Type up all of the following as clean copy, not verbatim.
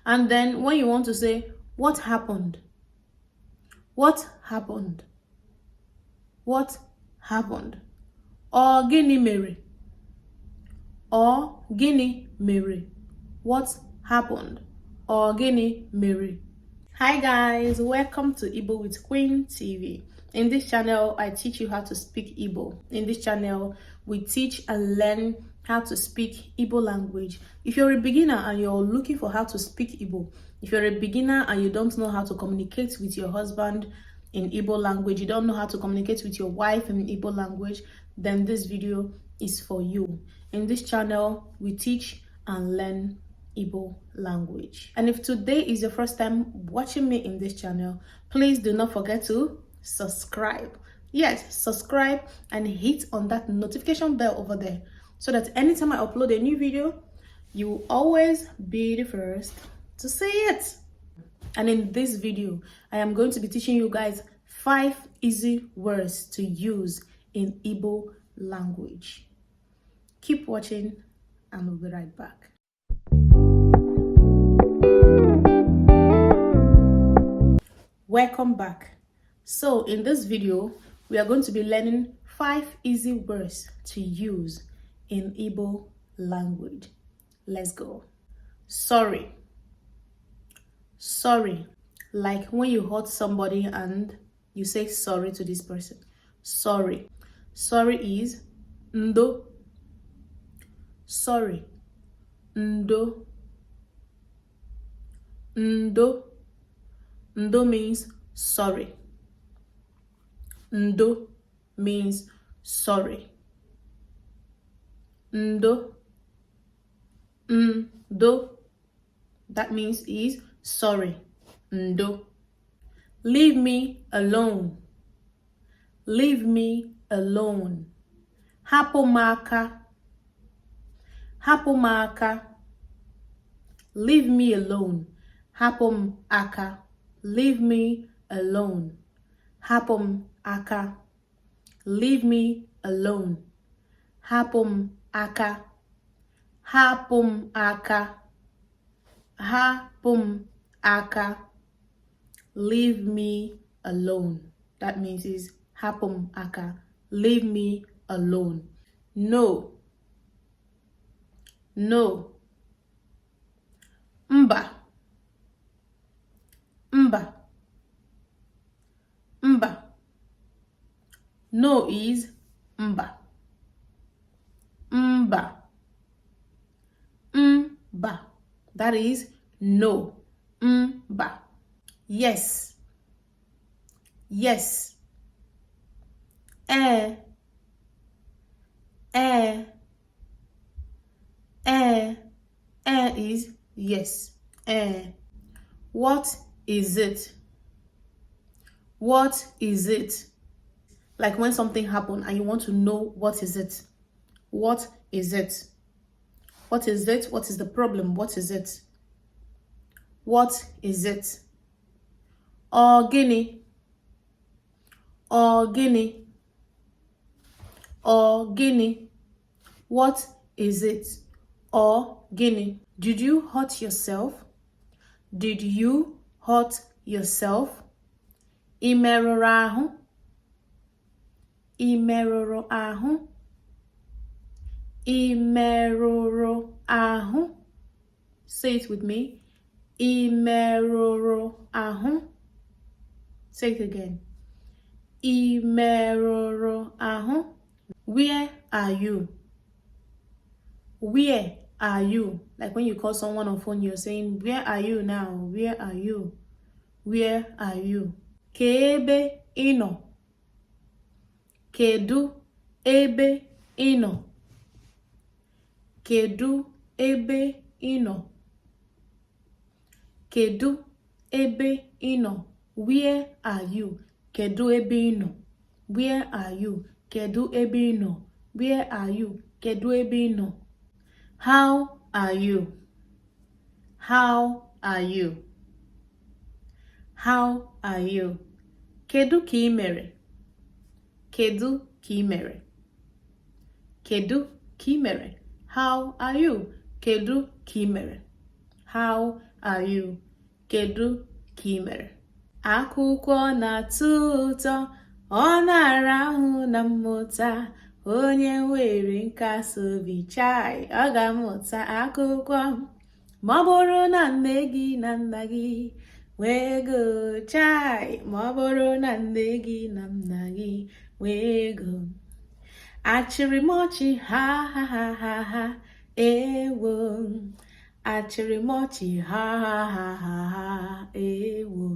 And then when you want to say, what happened? What happened? What happened? Or gịnị mere? Or gịnị mere? What happened? Or gịnị mere? Hi guys, welcome to Igbo with Queen TV. In this channel, I teach you how to speak Igbo. In this channel, we teach and learn how to speak Igbo language. If you're a beginner and you're looking for how to speak Igbo, if you're a beginner and you don't know how to communicate with your husband in Igbo language, you don't know how to communicate with your wife in Igbo language, then this video is for you. In this channel, we teach and learn Igbo language. And if today is your first time watching me in this channel, please do not forget to subscribe. Yes, subscribe and hit on that notification bell over there so that anytime I upload a new video, you will always be the first to see it. And in this video, I am going to be teaching you guys 5 easy words to use in Igbo language. Keep watching and we'll be right back. Welcome back. So in this video, we are going to be learning 5 easy words to use in Igbo language. Let's go. Sorry. Sorry. Like when you hurt somebody and you say sorry to this person. Sorry. Sorry is ndo. Sorry. Ndo. Ndo. Ndo means sorry. Ndo means sorry. Ndo. Ndo. That means is sorry. Ndo. Leave me alone. Leave me alone. Hapo maka. Hapo maka. Leave me alone. Hapo aka. Leave me alone. Hapum aka. Leave me alone. Hapum aka. Hapum aka. Hapum aka. Leave me alone. That means is hapum aka. Leave me alone. No. No. Mba. Mba. Mba. No is mba. Mba. Mba. That is no. Mba. Yes. Yes. Eh. Eh. Eh. Eh is yes. Eh. What is it? What is it? Like when something happened and you want to know what is it. What is it? What is it? What is the problem? What is it? What is it? Or guinea. Or guinea. Or guinea. What is it? Or guinea. Did you hurt yourself? Did you hurt yourself? Imeruru ahụ. Imeruru ahụ. Imeruru ahụ. Say it with me. Imeruru ahụ. Say it again. Imeruru ahụ. Where are you? Where are you? Like when you call someone on phone, you're saying, where are you now? Where are you? Where are you? Kebe ino. Kedu ebe ino. Kedu ebe ino. Kedu ebe ino. Where are you? Kedu ebe ino. Where are you? Kedu ebe ino. Where are you? Kedu ebe ino. How are you? How are you? How are you? Kedu ka ị mere? Kedu ka ị mere? Kedu ka ị mere? How are you? Kedu ka ị mere? How are you? Kedu ka ị mere? Akwụkwọ na-atọ ụtọ, ọ na-arahụ na mmụta. Onye nwere nkasi obi chai, ọ ga-amụta akwụkwọ. Ma ọ bụrụ na nne gị na nna gị nwee ego chai, ma ọ bụrụ na nne gị na nna gị nwee ego. Achịrị m ọchị ha ha ha ha ha ewo. Achịrị m ọchị ha ha ha ha ha ewo.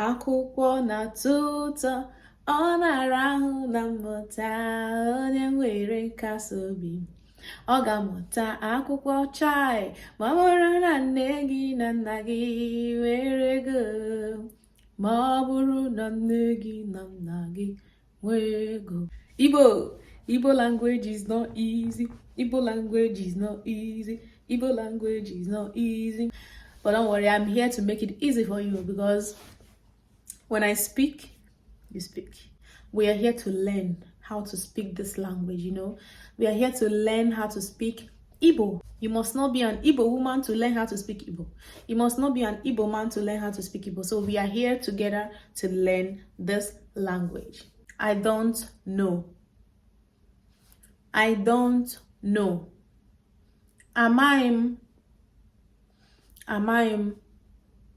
Akwụkwọ na-atọ ụtọ, ọ na-arahụ na mmụta. Onye nwere nkasi obi, ọ ga-amụta akwụkwọ chai, ma ọ bụrụ na nne gị na nna gị nwere ego. Ma ọ bụrụ na nne gị na nna gị nwere ego. Igbo language is not easy. Igbo language is not easy. Igbo language is not easy. But don't worry, I'm here to make it easy for you, because when I speak, you speak. We are here to learn how to speak this language, you know. We are here to learn how to speak Igbo. You must not be an Igbo woman to learn how to speak Igbo. You must not be an Igbo man to learn how to speak Igbo. So we are here together to learn this language. I don't know. I don't know. Amaim.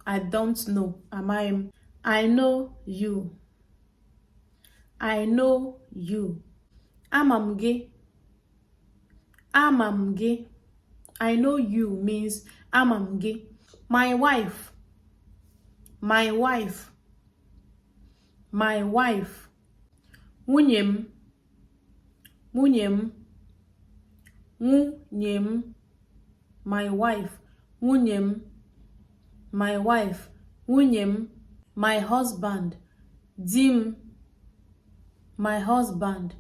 I don't know. Amaim. I know you. I know you. Amamge. I know you means amamge. My wife. Wunyem. My wife. Wunyem. My husband. Dim. My husband.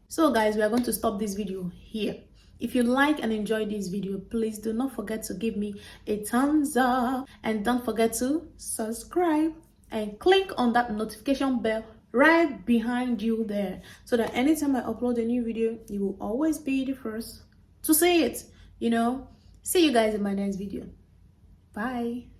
So guys, we are going to stop this video here. If you like and enjoy this video, please do not forget to give me a thumbs up, and don't forget to subscribe and click on that notification bell right behind you there, so that anytime I upload a new video, you will always be the first to see it. You know, see you guys in my next video. Bye.